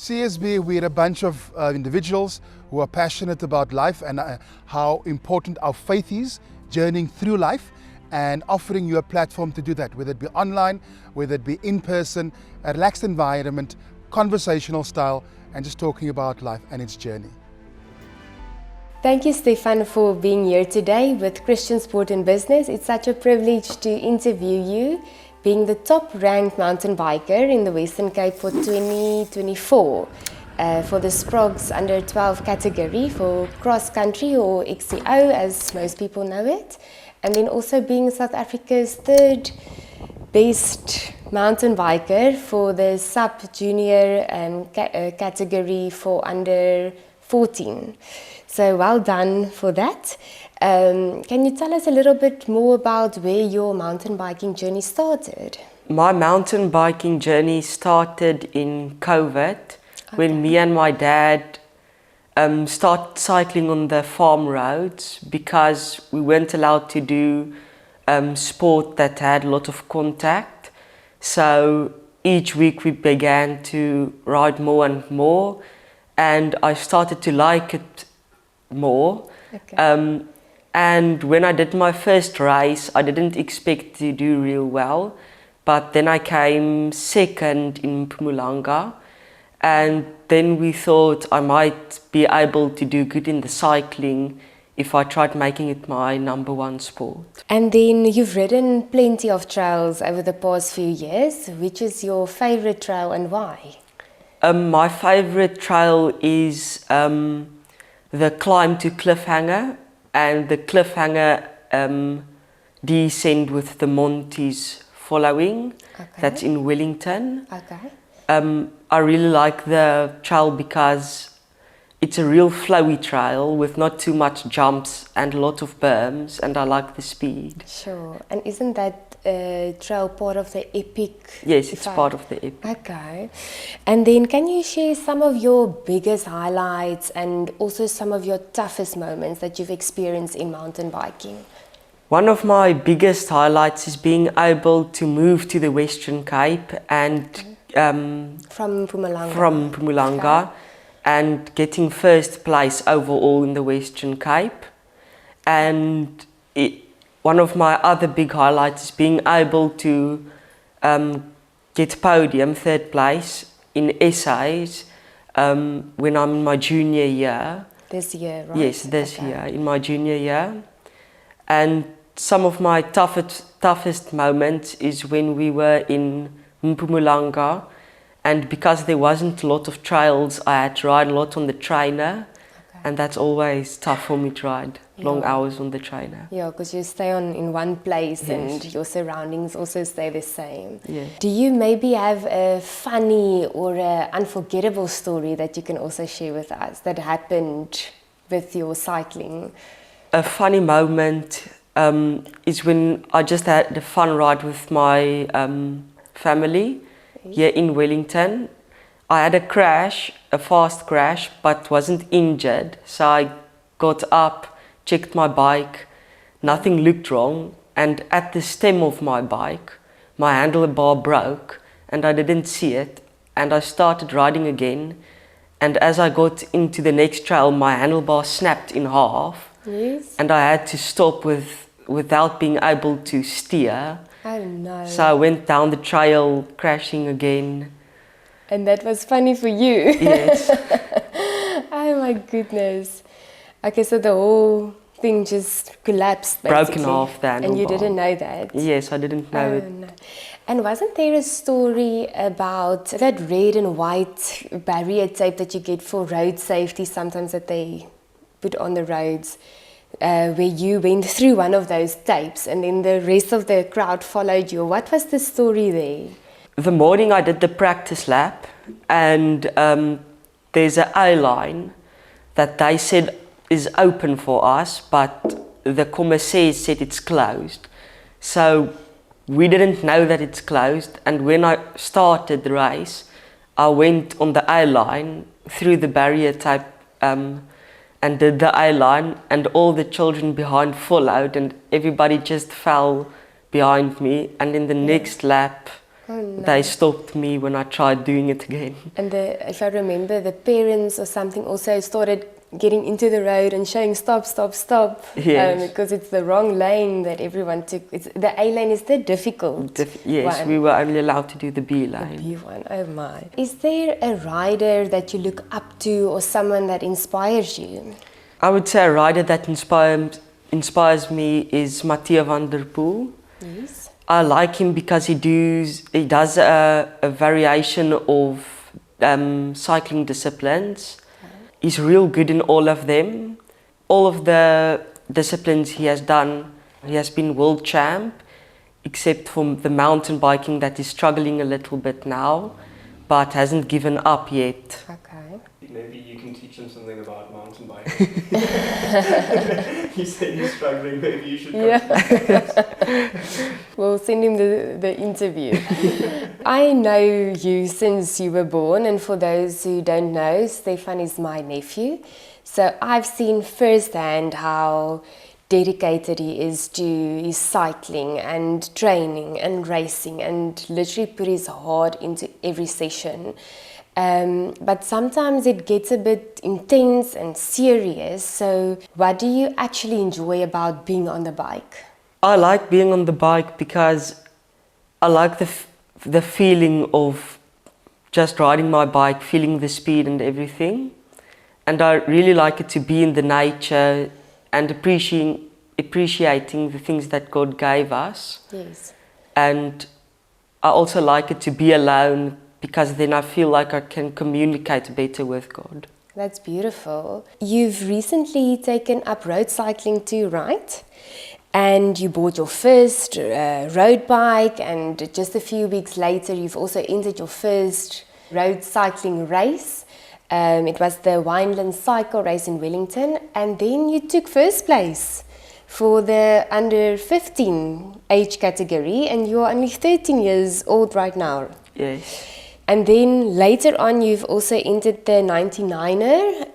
CSB, we're a bunch of individuals who are passionate about life and how important our faith is, journeying through life and offering you a platform to do that, whether it be online, whether it be in person, a relaxed environment, conversational style, and just talking about life and its journey. Thank you, Steffan, for being here today with Christian Sport and Business. It's such a privilege to interview you, being the top-ranked mountain biker in the Western Cape for 2024 for the Sprogs under 12 category for cross-country, or XCO as most people know it, and then also being South Africa's third best mountain biker for the sub-junior category for under 14. So well done for that. Can you tell us a little bit more about where your mountain biking journey started? My mountain biking journey started in COVID, when me and my dad started cycling on the farm roads because we weren't allowed to do sport that had a lot of contact. So each week we began to ride more and more, and I started to like it more. Okay. And when I did my first race, I didn't expect to do real well, but then I came second in Mpumalanga, and then we thought I might be able to do good in the cycling if I tried making it my number one sport. And then you've ridden plenty of trails over the past few years. Which is your favorite trail and why? My favorite trail is the climb to Cliffhanger and the Cliffhanger descent with the Monties following. Okay. That's in Wellington. Okay. I really like the trail because it's a real flowy trail with not too much jumps and a lot of berms, and I like the speed. Sure. And isn't that trail part of the epic? Yes, it's part of the epic. Okay. And then can you share some of your biggest highlights and also some of your toughest moments that you've experienced in mountain biking? One of my biggest highlights is being able to move to the Western Cape and from Mpumalanga. Okay. And getting first place overall in the Western Cape. And one of my other big highlights is being able to get podium, third place, in essays when I'm in my junior year. This year, right? Yes, this year, in my junior year. And some of my toughest moments is when we were in Mpumalanga, and because there wasn't a lot of trails, I had to ride a lot on the trainer. Okay. And that's always tough for me to ride, long hours on the trainer. Yeah, because you stay in one place. Yes. And your surroundings also stay the same. Yeah. Do you maybe have a funny or a unforgettable story that you can also share with us that happened with your cycling? A funny moment is when I just had a fun ride with my family. Here in Wellington. I had a fast crash, but wasn't injured. So I got up, checked my bike, nothing looked wrong. And at the stem of my bike, my handlebar broke and I didn't see it. And I started riding again. And as I got into the next trail, my handlebar snapped in half. Yes. And I had to stop without being able to steer. Oh no. So I went down the trail, crashing again. And that was funny for you? Yes. Oh my goodness. Okay, so the whole thing just collapsed basically. Broken off the handlebar. And you didn't know that? Yes, I didn't know it. No. And wasn't there a story about that red and white barrier tape that you get for road safety sometimes that they put on the roads? Where you went through one of those tapes and then the rest of the crowd followed you. What was the story there? The morning I did the practice lap, and there's an A-line that they said is open for us, but the commissaire said it's closed. So we didn't know that it's closed, and when I started the race, I went on the A-line through the barrier tape and did the A-line, and all the children behind followed, and everybody just fell behind me. And in the next lap, Oh, no. They stopped me when I tried doing it again. And if I remember, the parents or something also started getting into the road and showing stop, stop, stop. Yes. Because it's the wrong lane that everyone took. The A lane is the difficult Yes, one. we were only allowed to do the B The lane. B one, oh my. Is there a rider that you look up to or someone that inspires you? I would say a rider that inspires me is Matias Vanderpool. Yes. I like him because he does a variation of cycling disciplines. He's real good in all of them. All of the disciplines he has done, he has been world champ, except for the mountain biking that is struggling a little bit now, but hasn't given up yet. Okay. Maybe you can teach them something about mountain biking. You said you're struggling, maybe you should Yeah. We'll send him the interview. I know you since you were born, and for those who don't know, Steffan is my nephew. So I've seen firsthand how dedicated he is to his cycling and training and racing, and literally put his heart into every session. But sometimes it gets a bit intense and serious. So what do you actually enjoy about being on the bike? I like being on the bike because I like the feeling of just riding my bike, feeling the speed and everything. And I really like it to be in the nature and appreciating the things that God gave us. Yes. And I also like it to be alone, because then I feel like I can communicate better with God. That's beautiful. You've recently taken up road cycling too, right? And you bought your first road bike, and just a few weeks later you've also entered your first road cycling race. It was the Wineland Cycle Race in Wellington, and then you took first place for the under 15 age category, and you're only 13 years old right now. Yes. And then later on, you've also entered the 99er,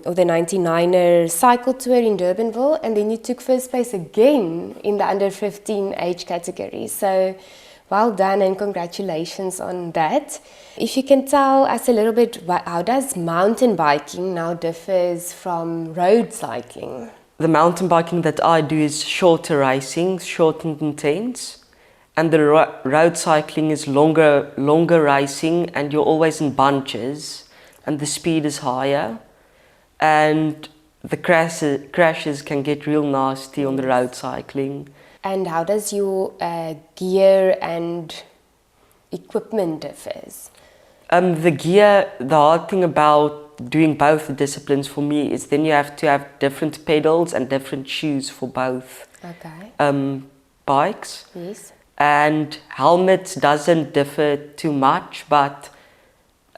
or the 99er cycle tour in Durbanville, and then you took first place again in the under 15 age category. So well done and congratulations on that. If you can tell us a little bit, how does mountain biking now differs from road cycling? The mountain biking that I do is shorter racing, short and intense. And the road cycling is longer racing, and you're always in bunches, and the speed is higher, and the crashes can get real nasty on the road cycling. And how does your gear and equipment differs? The gear, the hard thing about doing both disciplines for me is then you have to have different pedals and different shoes for both bikes. Yes. And helmets doesn't differ too much, but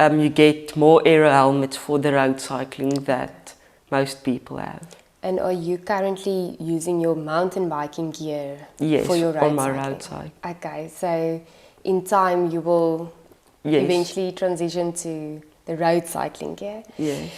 you get more aero helmets for the road cycling that most people have. And are you currently using your mountain biking gear Yes, for your road on my cycling? road cycle. Okay, so in time you will Yes. eventually transition to the road cycling gear. Yes.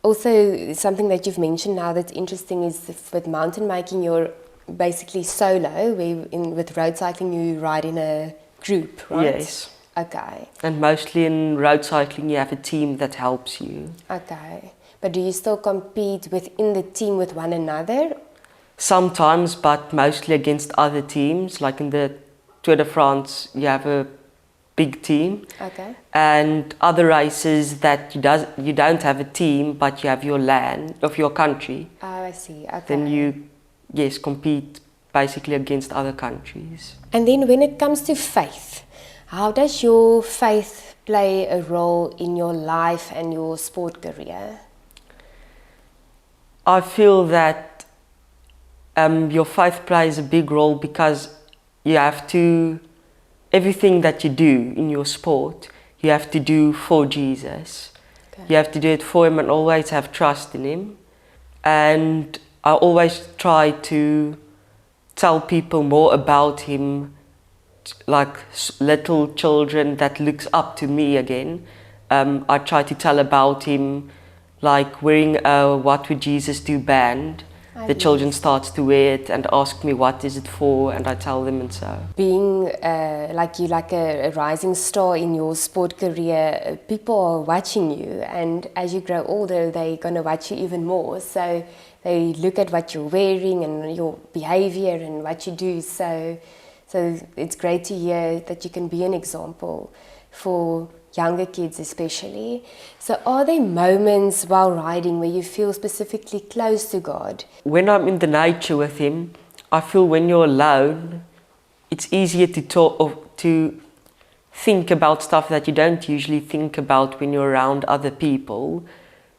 Also, something that you've mentioned now that's interesting is with mountain biking, you're basically solo, where with road cycling you ride in a group, right? Yes. Okay. And mostly in road cycling you have a team that helps you. Okay. But do you still compete within the team with one another? Sometimes, but mostly against other teams. Like in the Tour de France, you have a big team. Okay. And other races that you don't have a team, but you have your land of your country. Oh, I see. Okay. Then you, yes, compete basically against other countries. And then when it comes to faith, how does your faith play a role in your life and your sport career? I feel that your faith plays a big role because you have to, everything that you do in your sport, you have to do for Jesus. Okay. You have to do it for Him and always have trust in Him. And I always try to tell people more about Him, like little children that looks up to me again. I try to tell about Him, like wearing a What Would Jesus Do band, the children start to wear it and ask me what is it for, and I tell them and so. Being like a rising star in your sport career, people are watching you, and as you grow older, they're going to watch you even more. So they look at what you're wearing and your behavior and what you do. So it's great to hear that you can be an example for younger kids especially. So are there moments while riding where you feel specifically close to God? When I'm in the nature with him, I feel when you're alone, it's easier to talk or to think about stuff that you don't usually think about when you're around other people.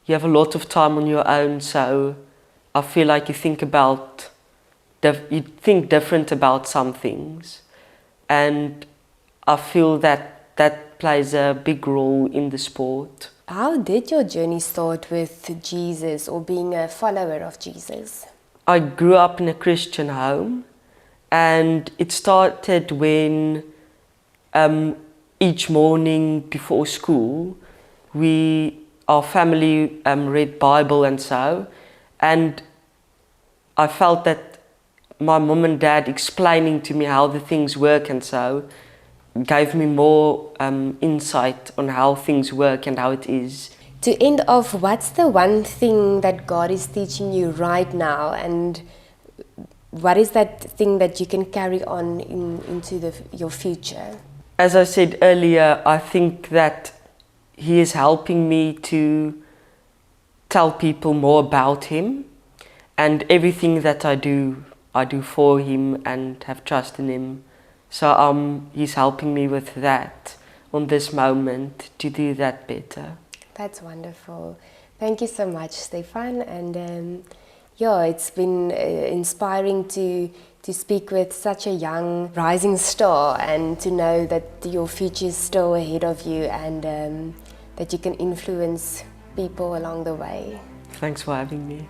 You have a lot of time on your own, so I feel like you think different about some things, and I feel that plays a big role in the sport. How did your journey start with Jesus or being a follower of Jesus? I grew up in a Christian home, and it started when each morning before school our family read Bible and so, and I felt that my mum and dad explaining to me how the things work and so gave me more insight on how things work and how it is. To end off, what's the one thing that God is teaching you right now, and what is that thing that you can carry on into your future? As I said earlier, I think that He is helping me to tell people more about Him, and everything that I do for Him and have trust in Him. So He's helping me with that on this moment to do that better. That's wonderful. Thank you so much, Steffan. And it's been inspiring to speak with such a young rising star, and to know that your future is still ahead of you, and that you can influence people along the way. Thanks for having me.